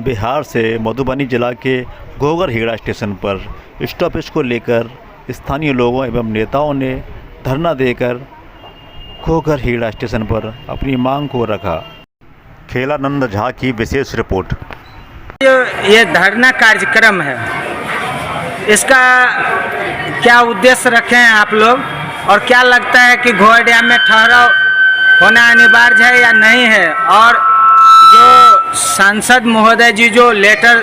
बिहार से मधुबनी जिला के घोघर हेड़ा स्टेशन पर स्टॉपेज को लेकर स्थानीय लोगों एवं नेताओं ने धरना देकर घोघर हेड़ा स्टेशन पर अपनी मांग को रखा। खेलानंद झा की विशेष रिपोर्ट। ये धरना कार्यक्रम है, इसका क्या उद्देश्य रखे हैं आप लोग, और क्या लगता है कि घोघर डैम में ठहराव होना अनिवार्य है या नहीं है? और जो सांसद महोदय जी जो लेटर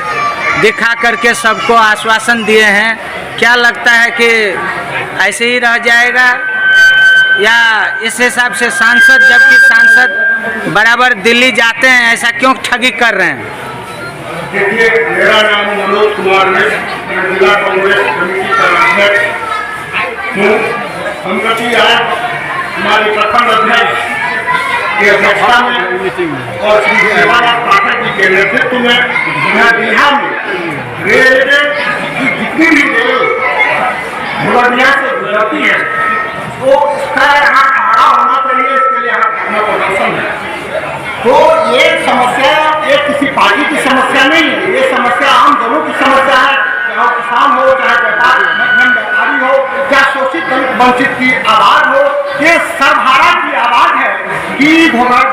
दिखा करके सबको आश्वासन दिए हैं, क्या लगता है कि ऐसे ही रह जाएगा या इस हिसाब से सांसद, जबकि सांसद बराबर दिल्ली जाते हैं, ऐसा क्यों ठगी कर रहे हैं? देखिए, मेरा नाम मनोज कुमार है, मैं जिला कांग्रेस कमेटी का अध्यक्ष हूँ। संगति आज हमारे प्रखंड अध्यक्ष की अध्यक्षता में और श्री सेवालाल पाठक जी के नेतृत्व में यहाँ बिहार में रेलवे की जितनी भी रेल घोघर से गुजरती है वो उसका यहाँ खड़ा होना चाहिए, इसके लिए यहाँ धरना प्रदर्शन है। तो ये समस्या ये किसी पार्टी की समस्या नहीं है, ये समस्या आम जनों की समस्या है। चाहे किसान हो, चाहे मध्यम व्यापारी हो, चाहे शोषित दलित वंचित की आवाज हो, ये सर्वहारा की आवाज है कि घोघर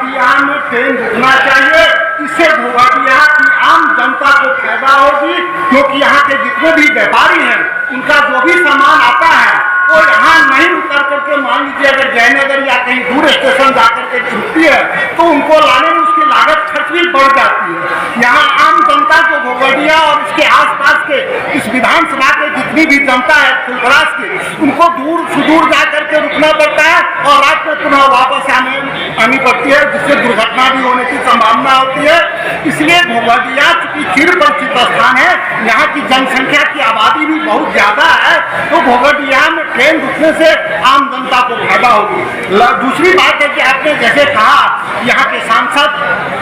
में ट्रेन रुकना चाहिए। इससे घोघर की आम जनता को फायदा होगी, क्योंकि यहाँ के जितने भी व्यापारी हैं उनका जो भी सामान आता है वो यहाँ नहीं उतर करके, मान लीजिए अगर जयनगर या कहीं दूर स्टेशन जाकर के रुकती है तो उनको लाने में उसकी लागत खर्च भी बढ़ जाती है। यहाँ आम जनता को घोघर और इसके आसपास के इस विधानसभा के जितनी भी जनता है फुलपरास की, उनको दूर सुदूर जा करके रुकना पड़ता है और रात में पुनः वापस आनी पड़ती है, जिससे दुर्घटना भी होने की संभावना होती है। इसलिए घोघर चूंकि चिर परिचित स्थान है, यहाँ की जनसंख्या की आबादी भी बहुत ज्यादा है, तो घोघर में ट्रेन रुकने से आम जनता को फायदा होगी। दूसरी बात है कि आपने जैसे कहा, यहाँ के सांसद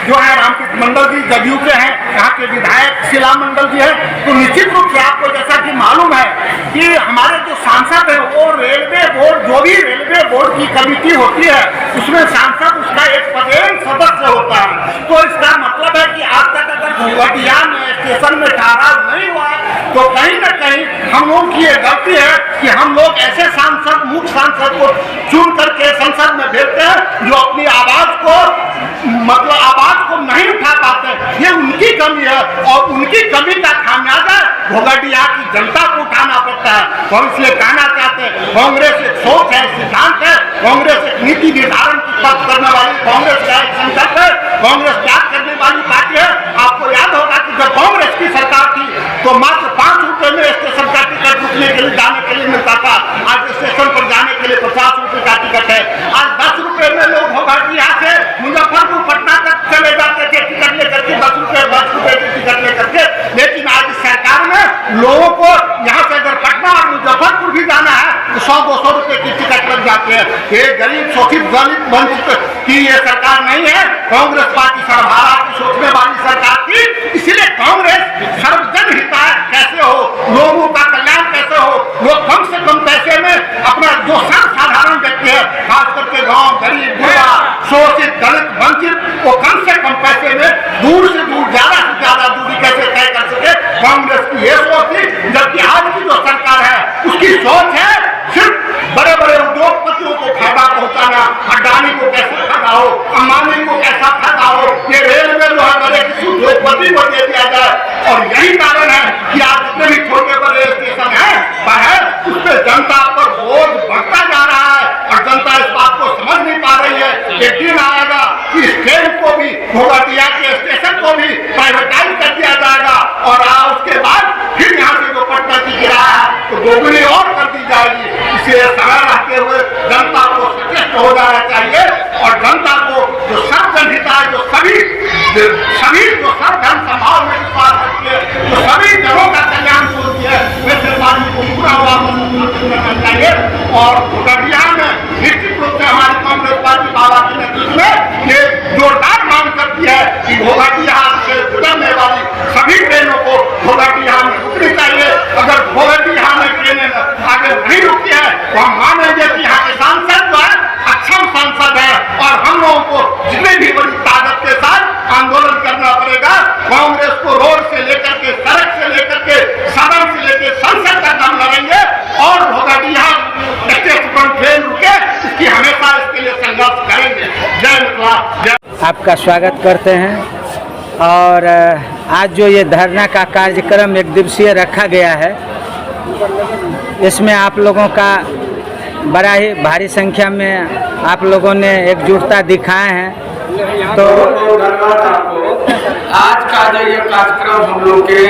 जो है रामकृष्ण मंडल जी जदयू के हैं, यहाँ के विधायक शिला मंडल जी हैं, तो निश्चित रूप से आपको जैसा कि मालूम है कि हमारे जो सांसद है वो रेलवे बोर्ड, जो भी रेलवे बोर्ड की कमेटी होती है उसमें सांसद उसका एक पदेन सदस्य होता है। तो इसका मतलब है कि आज तक अगर घोघर में स्टेशन में ठहराव नहीं हुआ तो कहीं न कहीं हम लोगों की ये गलती है कि हम लोग ऐसे सांसद, मुख्य सांसद को चुन करके संसद में भेजते हैं जो अपनी आवाज को नहीं उठा पाते। ये उनकी कमी है और उनकी कमी का खामियाजा घोघर की जनता को उठाना पड़ता है। तो इसलिए कहना चाहते हैं, कांग्रेस एक सोच है, सिद्धांत है, कांग्रेस एक नीति निर्धारण की बात करने वाली, कांग्रेस का एक संकल्प है, कांग्रेस त्याग करने वाली पार्टी है। आपको याद होगा कि जब कांग्रेस की सरकार थी तो मात्र 5 रुपए में स्टेशन का टिकट रुकने के लिए, जाने के लिए मिलता था। आज स्टेशन पर जाने के लिए 50 रुपए का टिकट है। आज 10 रुपए में लोग घोघर से मुजफ्फरपुर, पटना तक चले जाते थे टिकट लेकर के, 10 रुपए की टिकट लेकर के। लेकिन आज सरकार में लोगों को यहाँ से अगर पटना और मुजफ्फरपुर भी जाना है तो 100-200 रुपए की टिकट लग जाते हैं। ये गरीब शोषित दलित वंचित की ये सरकार नहीं है, कांग्रेस पार्टी सर्वहारा की सोचने वाली सरकार थी। इसलिए कांग्रेस सर्वजन हिताय कैसे हो, लोगों का कल्याण कैसे हो, लोग कम से कम पैसे में अपना जो सर्वसाधारण व्यक्ति है, खास करके गांव, गरीब, बुरा, शोषित दलित वंचित, वो कम से कम पैसे में दूर से दूर, ज्यादा से ज्यादा दूरी कैसे तय कर सके, कांग्रेस की ये सोच थी। जबकि आज की जो सरकार है उसकी सोच है सिर्फ बड़े बड़े उद्योगपतियों को फायदा पहुंचाना, अडानी को कैसे फायदा हो, अंबानी को कैसा फायदा हो, ये रेलवे जो है बड़े किसी उद्योगपति को दे दिया जाए। और यही कारण है कि आज जितने भी छोटे बड़े स्टेशन है उस पर जनता पर बोझ बढ़ता जा रहा है और जनता इस बात को समझ नहीं पा रही है। एक दिन आएगा कि इस ट्रेन को भी, घोघर के स्टेशन को भी आपका स्वागत करते हैं। और आज जो ये धरना का कार्यक्रम एक दिवसीय रखा गया है, इसमें आप लोगों का बड़ा ही भारी संख्या में आप लोगों ने एकजुटता दिखाए हैं। तो धन्यवाद आपको। आज का जो ये कार्यक्रम हम लोग के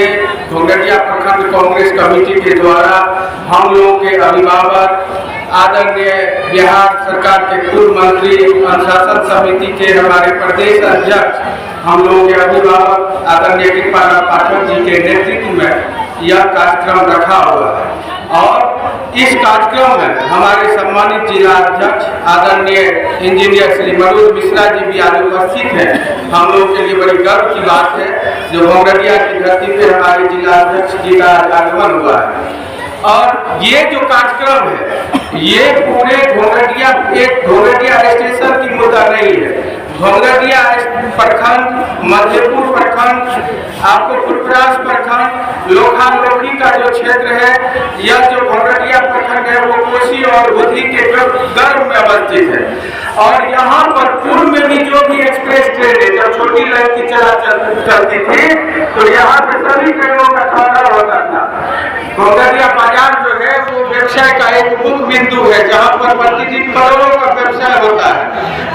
घोंघटिया प्रखंड कांग्रेस कमेटी के द्वारा हम लोग के अभिभावक आदरणीय बिहार सरकार के पूर्व मंत्री अनुशासन समिति के हमारे प्रदेश अध्यक्ष हम लोग के अभिभावक आदरणीय कृपानाथ पाठक जी के नेतृत्व में यह कार्यक्रम रखा हुआ है। और इस कार्यक्रम में हमारे सम्मानित जिला अध्यक्ष आदरणीय इंजीनियर श्री मनोज मिश्रा जी भी आज उपस्थित हैं। हम लोग के लिए बड़ी गर्व की बात है जो घोंघटिया की धरती पे हमारे जिला अध्यक्ष जी का आगमन हुआ है। और ये जो कार्यक्रम है ये पूरे घोंघटिया स्टेशन की मुद्दा नहीं है। घोंघटिया प्रखंड, मधेपुर प्रखंड, आपको फुलपरास प्रखंड, लोखा लोखी का जो क्षेत्र है, यह जो घोंघटिया प्रखंड है वो कोसी और बुद्धि के गर्भ में अवस्थित है। और यहाँ पर पूर्व में भी जो भी एक्सप्रेस ट्रेन है, जब छोटी लाइन की चलती थी तो यहाँ पे सभी ट्रेनों का ठहराव होता था। घोंघटिया बाजार जो है वो व्यवसाय का एक मुख्य बिंदु है जहाँ पर प्रतिदिन करोड़ों का व्यवसाय होता है।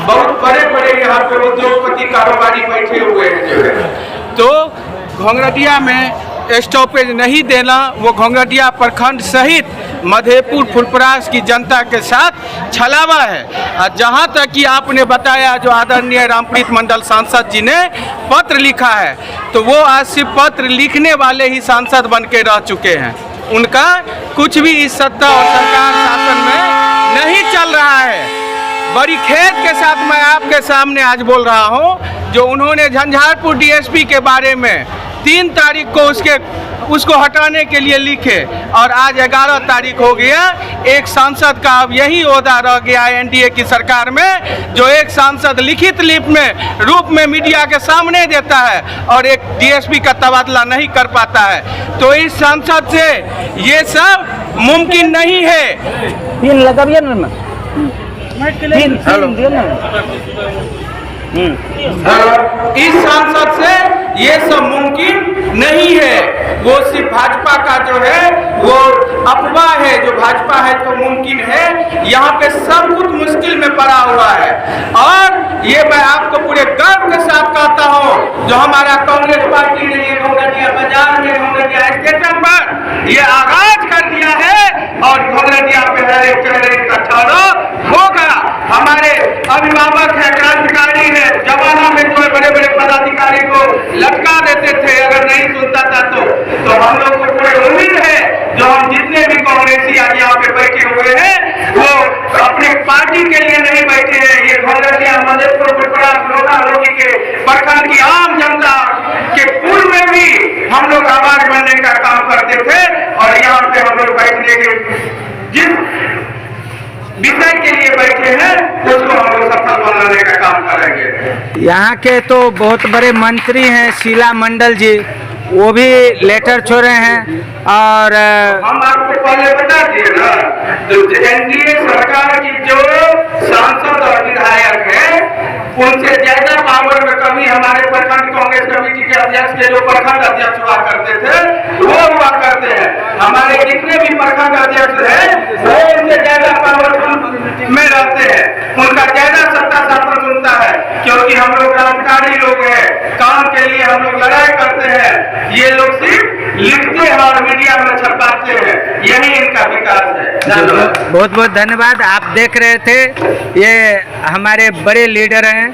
बहुत बड़े बड़े यहाँ पे उद्योगपति कारोबारी बैठे हुए हैं जो है। तो घोंघटिया में स्टॉपेज नहीं देना वो घोंघटिया प्रखंड सहित मधेपुर फुलपरास की जनता के साथ छलावा है। और जहाँ तक कि आपने बताया जो आदरणीय रामप्रीत मंडल सांसद जी ने पत्र लिखा है, तो वो आज सिर्फ पत्र लिखने वाले ही सांसद बन के रह चुके हैं। उनका कुछ भी इस सत्ता और सरकार शासन में नहीं चल रहा है। बड़ी खेद के साथ मैं आपके सामने आज बोल रहा हूं, जो उन्होंने झंझारपुर डीएसपी के बारे में 3 तारीख को उसको हटाने के लिए लिखे और आज 11 तारीख हो गया। एक सांसद का अब यही ओहदा रह गया एनडीए की सरकार में, जो एक सांसद लिखित रूप में मीडिया के सामने देता है और एक डीएसपी का तबादला नहीं कर पाता है। तो इस सांसद से ये सब मुमकिन नहीं है। इस सांसद से ये सब मुमकिन नहीं है। वो सिर्फ भाजपा का जो है वो अफवाह है, जो भाजपा है तो मुमकिन है। यहाँ पे सब कुछ मुश्किल में पड़ा हुआ है। और ये मैं आपको पूरे गर्व के साथ कहता हूँ, जो हमारा कांग्रेस पार्टी ने ये घोंघटिया बाजार में, घोंघटिया स्टेशन पर ये आगाज कर दिया है और घोंघटिया पे हर एक ट्रेन का ठहराव होगा। हमारे अभिभावक है, क्रांतिकारी है, जमाना में जो बड़े बड़े पदाधिकारी को लटका देते थे अगर नहीं सुनता था तो हम लोग को पूरी उम्मीद है जो हम जितने भी कांग्रेसी आज यहाँ पे बैठे हुए हैं वो अपने पार्टी के लिए नहीं बैठे हैं। ये घोंघटिया मधेपुर फुलपरास लोखा लोखी के प्रखंड की आम जनता के पूर्व में भी हम लोग आवाज बनने का काम करते थे और यहाँ पे हम लोग बैठने के जिस विषय के लिए बैठे हैं उसको हम लोग सफल बनाने का काम करेंगे। यहाँ के तो बहुत बड़े मंत्री हैं शीला मंडल जी, वो भी लेटर छोड़े हैं। और हम आपको पहले बता दिए ना, तो एनडीए सरकार की जो सांसद और विधायक है उनसे ज्यादा पावर में कभी हमारे प्रखंड कांग्रेस कमेटी के अध्यक्ष के जो प्रखंड अध्यक्ष हुआ करते थे वो हुआ करते हैं। हमारे जितने भी प्रखंड अध्यक्ष हैं वो उनसे ज्यादा पावरफुल में रहते हैं, उनका ज्यादा सत्ता शासन सुनता है। क्योंकि हम लोग क्रांतिकारी लोग हैं, काम के लिए हम लोग लड़ाई करते हैं। ये लोग सिर्फ लिखते हैं और मीडिया में छपाते हैं, यही इनका विकास है। धन्यवाद। बहुत बहुत धन्यवाद। आप देख रहे थे ये हमारे बड़े लीडर हैं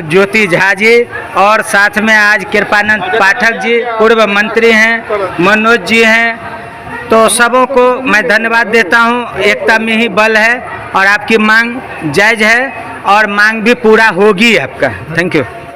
ज्योति झा जी, और साथ में आज कृपानंद पाठक जी पूर्व मंत्री हैं, मनोज जी हैं। तो सबों को मैं धन्यवाद देता हूं। एकता में ही बल है और आपकी मांग जायज़ है और मांग भी पूरा होगी आपका। Thank you.